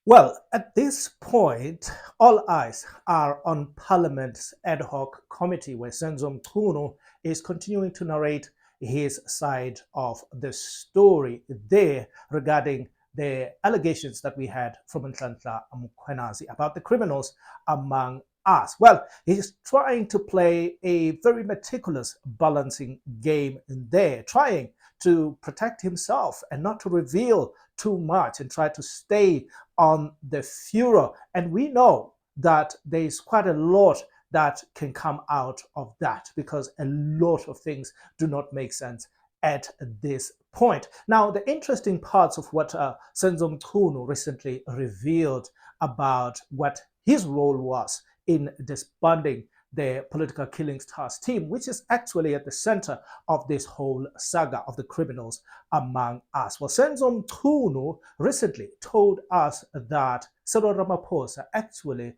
Well, at this point, all eyes are on Parliament's ad hoc committee, where Senzo Mchunu is continuing to narrate his side of the story there regarding the allegations that we had from Nhlanhla Mkhwanazi about the criminals among us. Well, he's trying to play a very meticulous balancing game in there, trying to protect himself and not to reveal too much and try to stay on the furor. And we know that there is quite a lot that can come out of that because a lot of things do not make sense at this point. Now, the interesting parts of what Senzo Mchunu recently revealed about what his role was in disbanding the political killings task team, which is actually at the center of this whole saga of the criminals among us. Well, Senzo Mchunu recently told us that Cyril Ramaphosa actually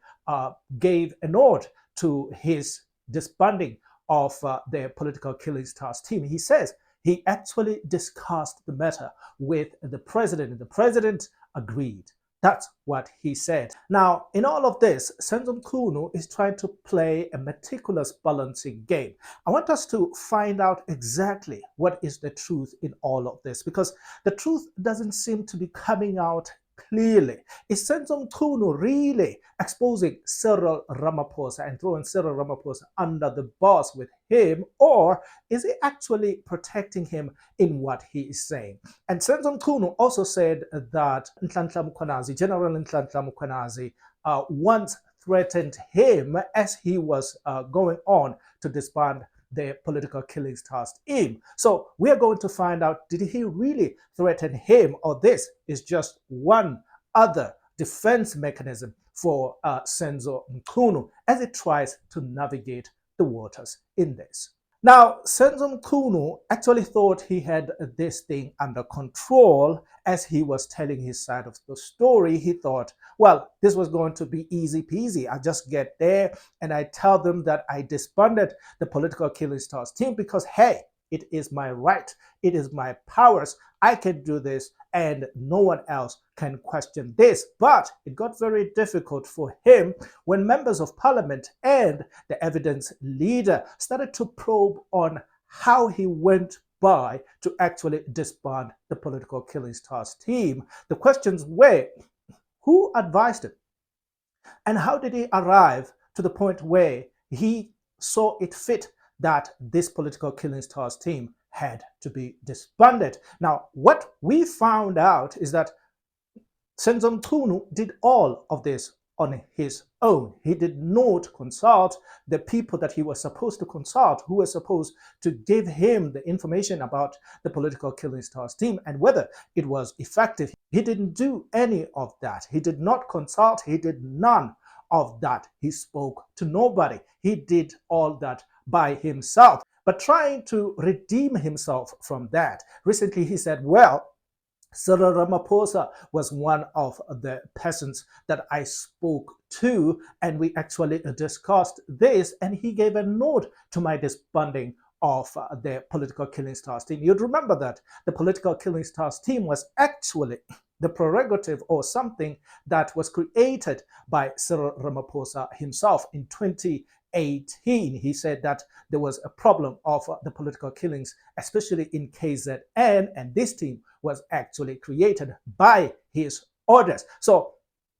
gave a nod to his disbanding of the political killings task team. He says he actually discussed the matter with the president, and the president agreed. That's what he said. Now, in all of this, Senzo Mchunu is trying to play a meticulous balancing game. I want us to find out exactly what is the truth in all of this, because the truth doesn't seem to be coming out clearly. Is Senzo Mchunu really exposing Cyril Ramaphosa and throwing Cyril Ramaphosa under the bus with him, or is he actually protecting him in what he is saying? And Senzo Mchunu also said that Nhlanhla Mkhwanazi, General Nhlanhla Mkhwanazi, once threatened him as he was going on to disband the political killings task team. So we are going to find out, did he really threaten him, or this is just one other defense mechanism for Senzo Mchunu as it tries to navigate the waters in this. Now, Senzo Mchunu actually thought he had this thing under control as he was telling his side of the story. He thought, well, this was going to be easy peasy. I just get there and I tell them that I disbanded the political killing stars team because, hey, it is my right. It is my powers. I can do this and no one else can question this. But it got very difficult for him when members of parliament and the evidence leader started to probe on how he went by to actually disband the political killing stars team. The questions were, who advised him? And how did he arrive to the point where he saw it fit that this political killing stars team had to be disbanded? Now, what we found out is that Senzo Mchunu did all of this on his own. He did not consult the people that he was supposed to consult, who were supposed to give him the information about the political killing stars team and whether it was effective. He didn't do any of that. He did not consult. He did none of that. He spoke to nobody. He did all that by himself. But trying to redeem himself from that, recently he said, well, Cyril Ramaphosa was one of the persons that I spoke to, and we actually discussed this, and he gave a nod to my disbanding of the political killing stars team. You'd remember that the political killing stars team was actually the prerogative or something that was created by Cyril Ramaphosa himself in 2018. He said that there was a problem of the political killings, especially in KZN, and this team was actually created by his orders. So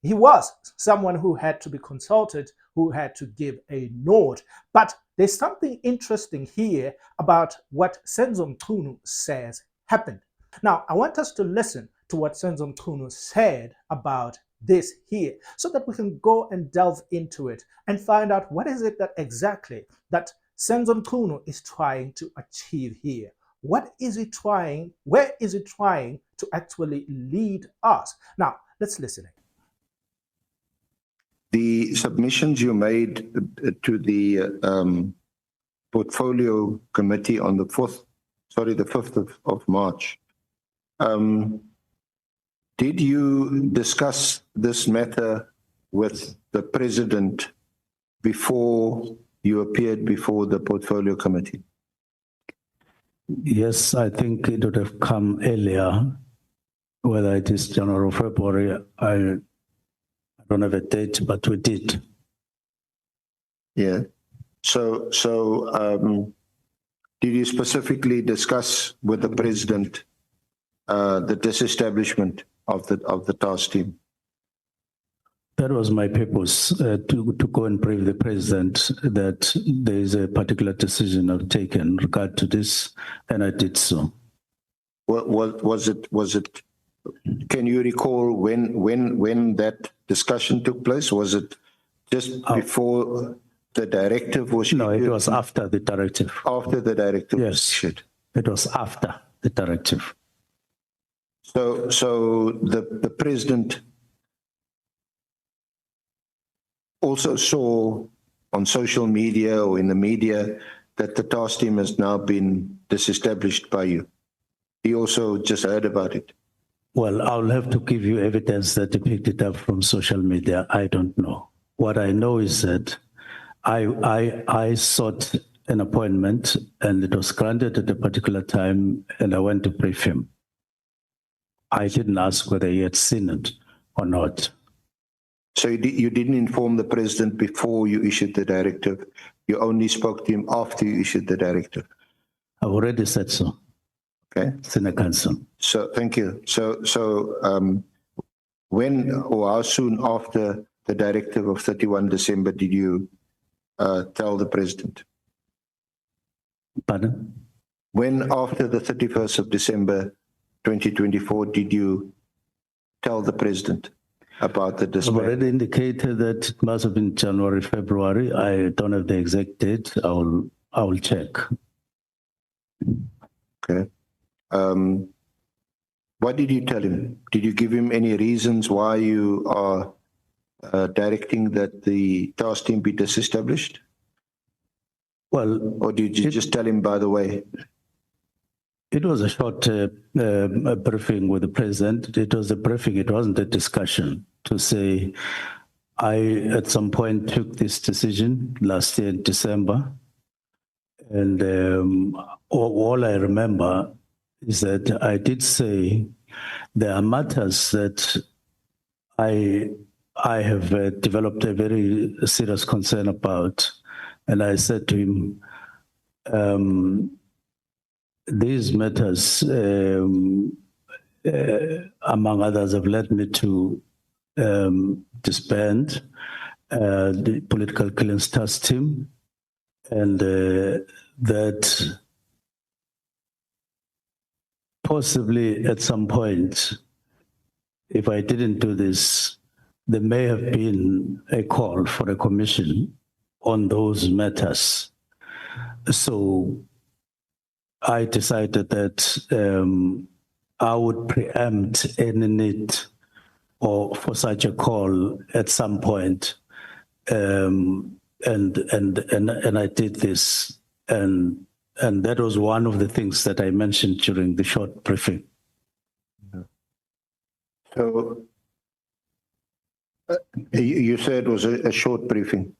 he was someone who had to be consulted, who had to give a nod. But there's something interesting here about what Senzo Mchunu says happened. Now, I want us to listen to what Senzo Mchunu said about this here so that we can go and delve into it and find out what is it that exactly that Senzo Mchunu is trying to achieve here. What is it trying? Where is it trying to actually lead us? Now, let's listen. The submissions you made to the portfolio committee on the 5th of March. Did you discuss this matter with the president before you appeared before the portfolio committee? Yes, I think it would have come earlier, whether it is January or February. I don't have a date, but we did. Yeah. So, did you specifically discuss with the president the disestablishment of the task team? That was my purpose, to go and brief the president that there is a particular decision I've taken in regard to this, and I did so. Was it? Can you recall when that discussion took place? Was it just before the directive was issued? No, it was after the directive. After the directive was Yes, issued. it was after the directive. So the president also saw on social media or in the media that the task team has now been disestablished by you. He also just heard about it. Well, I'll have to give you evidence that he picked it up from social media. I don't know. What I know is that I sought an appointment and it was granted at a particular time, and I went to brief him. I didn't ask whether he had seen it or not. So you didn't inform the president before you issued the directive. You only spoke to him after you issued the directive. I've already said so. Okay. It's in the council. So thank you. So when or how soon after the directive of 31 December did you tell the president? Pardon? When after the 31st of December 2024 did you tell the president about the disbanding? I've already indicated that it must have been January, February. I don't have the exact date. I will check. Okay. What did you tell him? Did you give him any reasons why you are directing that the task team be disestablished? Well, or did you just tell him, by the way? It was a short briefing with the president. It was a briefing. It wasn't a discussion to say, I at some point took this decision last year in December. And all I remember is that I did say there are matters that I have developed a very serious concern about. And I said to him, these matters, among others, have led me to disband the political clearance task team, and that possibly at some point, if I didn't do this, there may have been a call for a commission on those matters. So I decided that I would preempt any need for such a call at some point, and I did this, and that was one of the things that I mentioned during the short briefing. So you said it was a short briefing.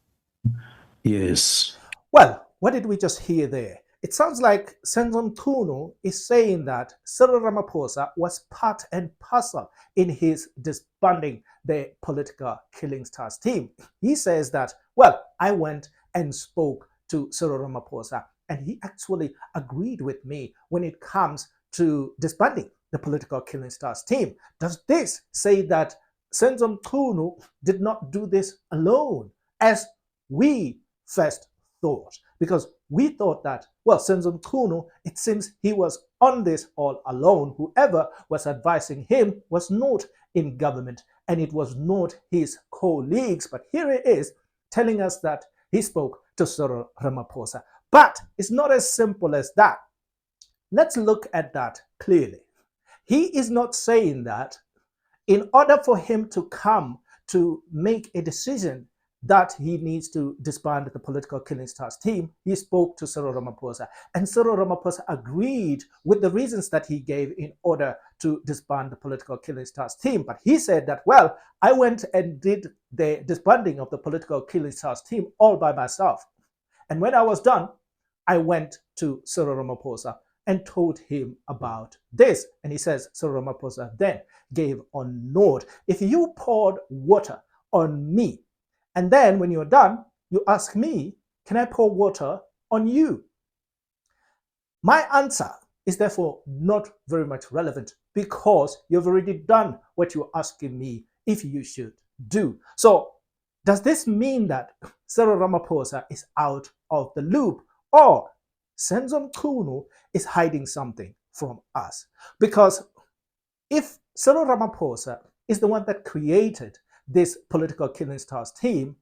Yes. Well, what did we just hear there? It sounds like Senzo Mchunu is saying that Cyril Ramaphosa was part and parcel in his disbanding the political killings task team. He says that, well, I went and spoke to Cyril Ramaphosa, and he actually agreed with me when it comes to disbanding the political killings task team. Does this say that Senzo Mchunu did not do this alone, as we first thought? Because we thought that, well, Senzo Mchunu, it seems he was on this all alone. Whoever was advising him was not in government, and it was not his colleagues. But here it is telling us that he spoke to Cyril Ramaphosa. But it's not as simple as that. Let's look at that clearly. He is not saying that in order for him to come to make a decision that he needs to disband the political killings task team, he spoke to Cyril Ramaphosa. And Cyril Ramaphosa agreed with the reasons that he gave in order to disband the political killings task team. But he said that, well, I went and did the disbanding of the political killings task team all by myself. And when I was done, I went to Cyril Ramaphosa and told him about this. And he says Cyril Ramaphosa then gave a nod. If you poured water on me. And then when you're done, you ask me, can I pour water on you? My answer is therefore not very much relevant because you've already done what you're asking me if you should do. So does this mean that Cyril Ramaphosa is out of the loop, or Senzo Mchunu is hiding something from us? Because if Cyril Ramaphosa is the one that created this political killing stars team,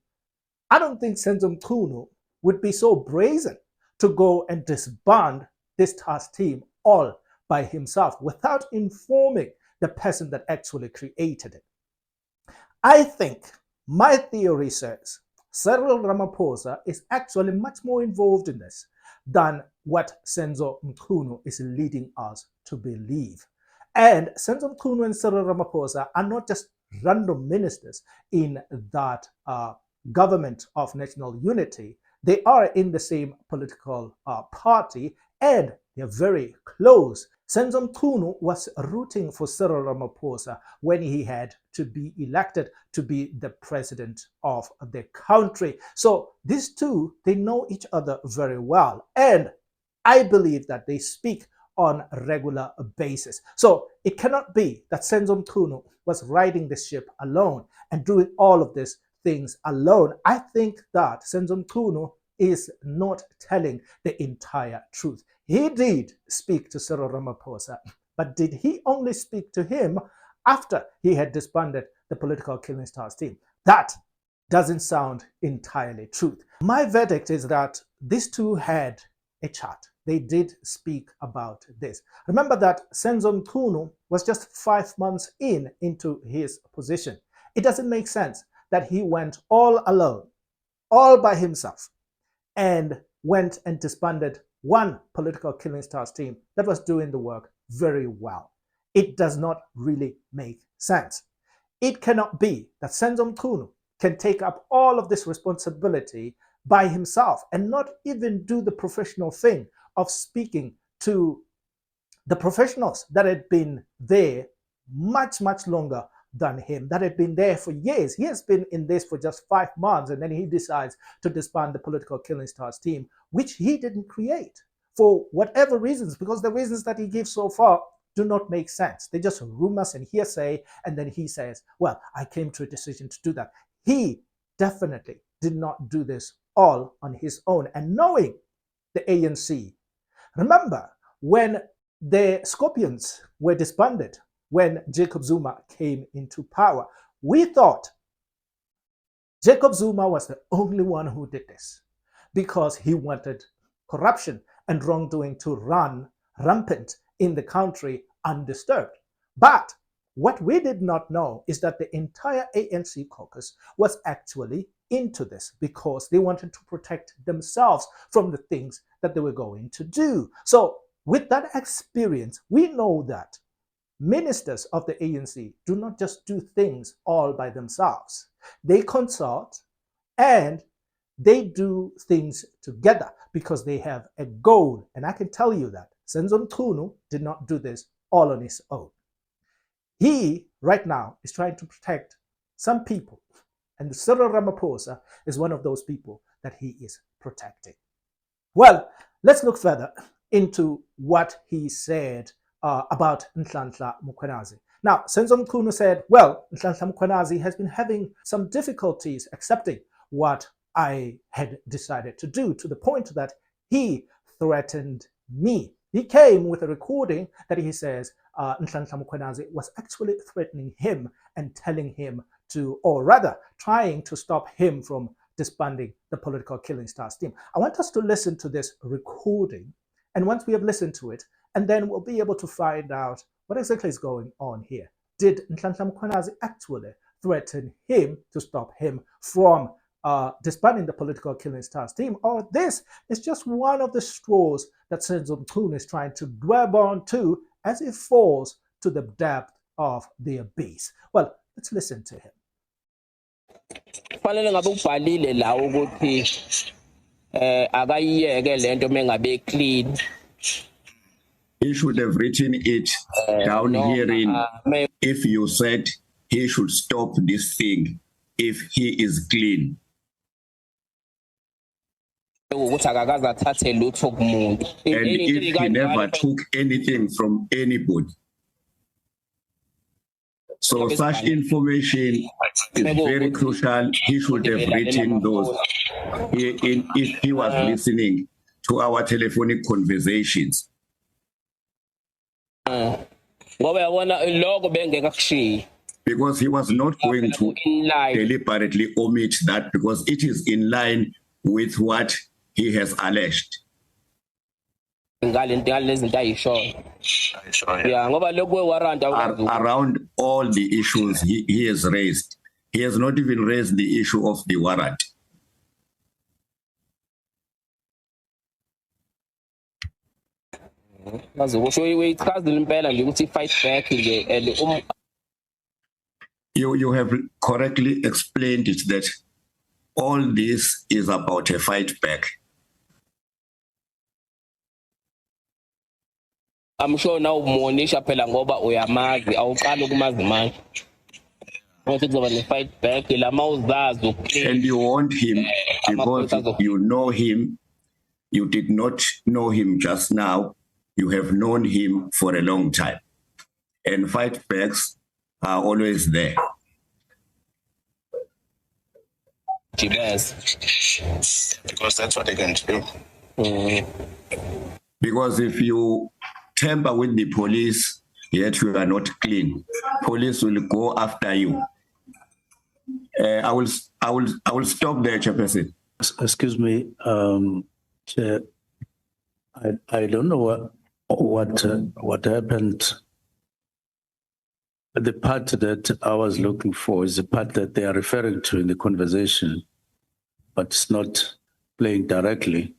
I don't think Senzo Mchunu would be so brazen to go and disband this task team all by himself without informing the person that actually created it. I think my theory says Cyril Ramaphosa is actually much more involved in this than what Senzo Mchunu is leading us to believe. And Senzo Mchunu and Cyril Ramaphosa are not just random ministers in that government of national unity. They are in the same political party, and they're very close. Senzo Mchunu was rooting for Cyril Ramaphosa when he had to be elected to be the president of the country. So these two, they know each other very well. And I believe that they speak on a regular basis. So it cannot be that Senzo Mchunu was riding the ship alone and doing all of these things alone. I think that Senzo Mchunu is not telling the entire truth. He did speak to Cyril Ramaphosa, but did he only speak to him after he had disbanded the political killing stars team? That doesn't sound entirely true. My verdict is that these two had a chat. They did speak about this. Remember that Senzo Mchunu was just 5 months into his position. It doesn't make sense that he went all alone, all by himself, and went and disbanded one political killing stars team that was doing the work very well. It does not really make sense. It cannot be that Senzo Mchunu can take up all of this responsibility by himself and not even do the professional thing of speaking to the professionals that had been there much, much longer than him, that had been there for years. He has been in this for just 5 months, and then he decides to disband the political killing stars team, which he didn't create for whatever reasons, because the reasons that he gives so far do not make sense. They're just rumors and hearsay, and then he says, well, I came to a decision to do that. He definitely did not do this all on his own. And knowing the ANC, remember when the Scorpions were disbanded, when Jacob Zuma came into power, we thought Jacob Zuma was the only one who did this because he wanted corruption and wrongdoing to run rampant in the country undisturbed. But what we did not know is that the entire ANC caucus was actually into this because they wanted to protect themselves from the things that they were going to do. So with that experience, we know that ministers of the ANC do not just do things all by themselves. They consult and they do things together because they have a goal. And I can tell you that Senzo Mchunu did not do this all on his own. He, right now, is trying to protect some people. And Cyril Ramaphosa is one of those people that he is protecting. Well, let's look further into what he said about Nhlanhla Mkhwanazi. Now, Senzo Mchunu said, well, Nhlanhla Mkhwanazi has been having some difficulties accepting what I had decided to do, to the point that he threatened me. He came with a recording that he says Nhlanhla Mkhwanazi was actually threatening him and telling him to, or rather trying to stop him from disbanding the political killing stars team. I want us to listen to this recording, and once we have listened to it, and then we'll be able to find out what exactly is going on here. Did Nhlanhla Mkhwanazi actually threaten him to stop him from disbanding the political killing stars team, or this is just one of the straws that Senzo Mchunu is trying to grab on to as it falls to the depth of the abyss? Well, let's listen to him. Fanele ngabe ubhalile la ukuthi akayiyeke lento mengabe clean. He should have written it down herein if you said he should stop this thing. if he is clean. ukuthi akakaze athathe lutho kumuntu. And if he never took anything from anybody. So such information is very crucial. He should have written those if he was listening to our telephonic conversations. Ngoba yabona lokho bengeke akushiye. Because he was not going to deliberately omit that, because it is in line with what he has alleged. Around all the issues he has raised, he has not even raised the issue of the warrant. You have correctly explained it, that all this is about a fight back. I'm sure now Monisha phela ngoba uyamazi awuqala ukumazi manje. Ukuthi kuzoba ne fight back lama uzazi. And you want him because you know him. You did not know him just now. You have known him for a long time. And fight backs are always there. Because that's what they can do. Because if you tamper with the police, yet you are not clean, police will go after you. I will stop there, Chairperson. Excuse me, Chair. I don't know what happened. The part that I was looking for is the part that they are referring to in the conversation, but it's not playing directly,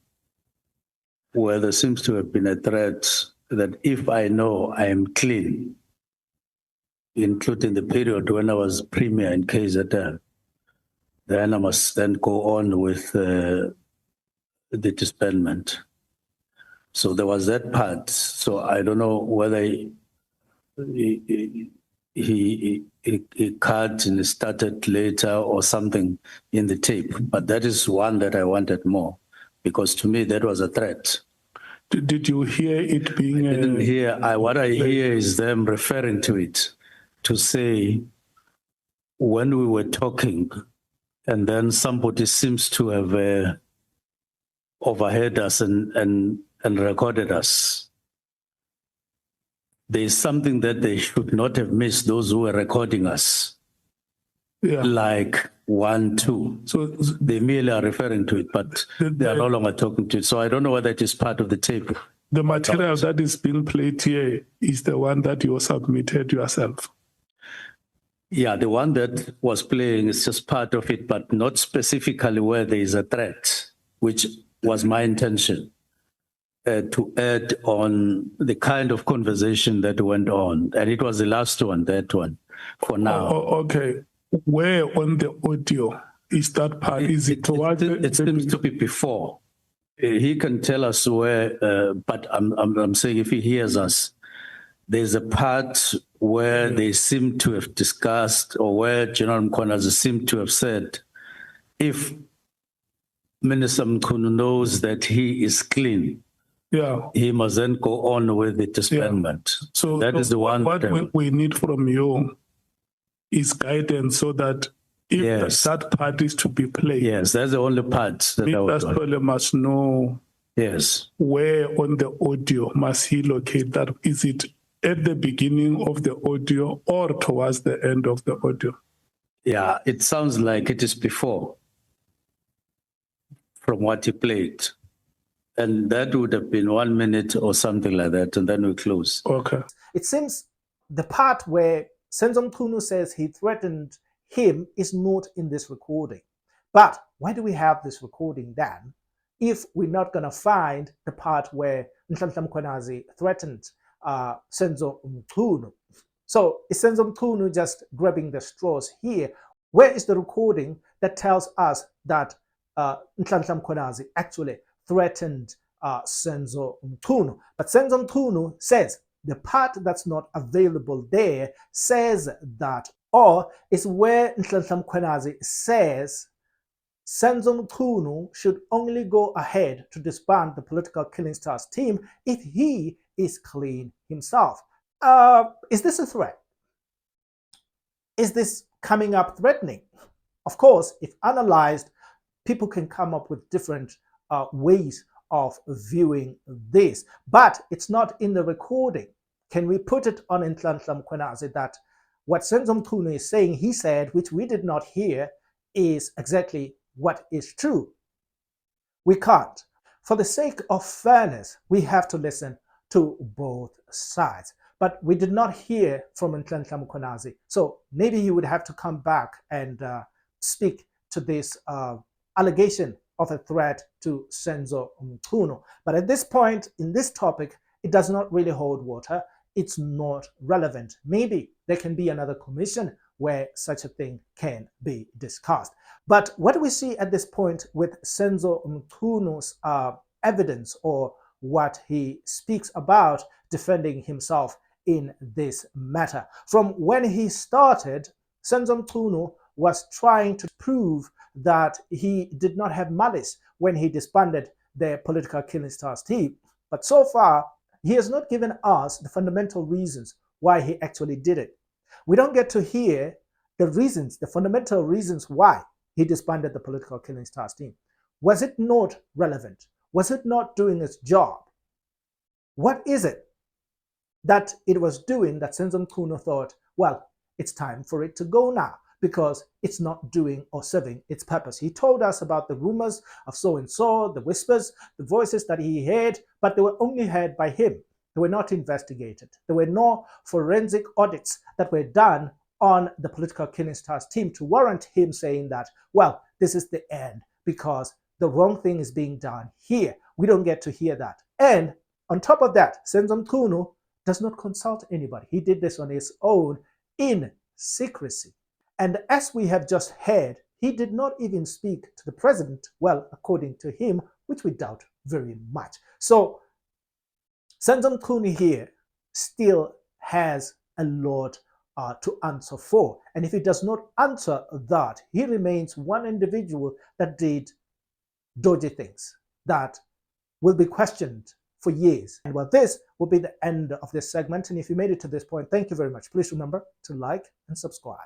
where there seems to have been a threat that if I know I am clean, including the period when I was premier in KZN, then I must then go on with the disbandment. So there was that part. So I don't know whether he cut and started later or something in the tape, but that is one that I wanted more, because to me that was a threat. Did you hear it being? I didn't hear. What I hear is them referring to it, to say when we were talking, and then somebody seems to have overheard us and recorded us. There is something that they should not have missed, those who were recording us. Yeah. Like 1, 2. So they merely are referring to it, but they are no longer talking to it. So I don't know whether it is part of the tape. The material that is being played here is the one that you submitted yourself. Yeah, the one that was playing is just part of it, but not specifically where there is a threat, which was my intention. To add on the kind of conversation that went on. And it was the last one, that one, for now. Okay. Where on the audio is that part? Is it towards it seems to be before. He can tell us where, but I'm saying if he hears us, there's a part where they seem to have discussed, or where General Mkhwana seemed to have said, if Minister Mchunu knows that he is clean, yeah, he must then go on with the disbandment. Yeah. So that is the one. What we need from you is guidance, so that if that part is to be played. Yes, that's the only part that Mr. must know. Yes. Where on the audio must he locate that? Is it at the beginning of the audio or towards the end of the audio? Yeah, it sounds like it is before, from what he played. And that would have been 1 minute or something like that, and then we close. Okay. It seems the part where Senzo Mchunu says he threatened him is not in this recording. But why do we have this recording then, if we're not going to find the part where Nhlanhla Mkhwanazi threatened Senzo Mchunu? So is Senzo Mchunu just grabbing the straws here? Where is the recording that tells us that Nhlanhla Mkhwanazi actually threatened Senzo Mchunu? But Senzo Mchunu says the part that's not available there says that Or is where Nhlanhla Mkhwanazi says Senzo Mchunu should only go ahead to disband the political killing stars team if he is clean himself. Is this a threat? Is this coming up threatening? Of course, if analyzed, people can come up with different ways of viewing this, but it's not in the recording. Can we put it on Nhlanhla Mkhwanazi that what Senzo Mchunu is saying, he said, which we did not hear, is exactly what is true? We can't. For the sake of fairness, we have to listen to both sides. But we did not hear from Nhlanhla Mkhwanazi, so maybe he would have to come back and speak to this allegation of a threat to Senzo Mchunu. But at this point in this topic, it does not really hold water. It's not relevant. Maybe there can be another commission where such a thing can be discussed. But what we see at this point with Senzo Mchunu's evidence, or what he speaks about defending himself in this matter. From when he started, Senzo Mchunu was trying to prove that he did not have malice when he disbanded the political killing stars team. But so far, he has not given us the fundamental reasons why he actually did it. We don't get to hear the reasons, the fundamental reasons why he disbanded the political killing stars team. Was it not relevant? Was it not doing its job? What is it that it was doing that Senzo Mchunu thought, well, it's time for it to go now because it's not doing or serving its purpose? He told us about the rumors of so-and-so, the whispers, the voices that he heard, but they were only heard by him. They were not investigated. There were no forensic audits that were done on the political killing stars team to warrant him saying that, well, this is the end because the wrong thing is being done here. We don't get to hear that. And on top of that, Senzo Mchunu does not consult anybody. He did this on his own in secrecy. And as we have just heard, he did not even speak to the president, well, according to him, which we doubt very much. So Senzo Mchunu here still has a lot to answer for. And if he does not answer that, he remains one individual that did dodgy things that will be questioned for years. And well, this will be the end of this segment. And if you made it to this point, thank you very much. Please remember to like and subscribe.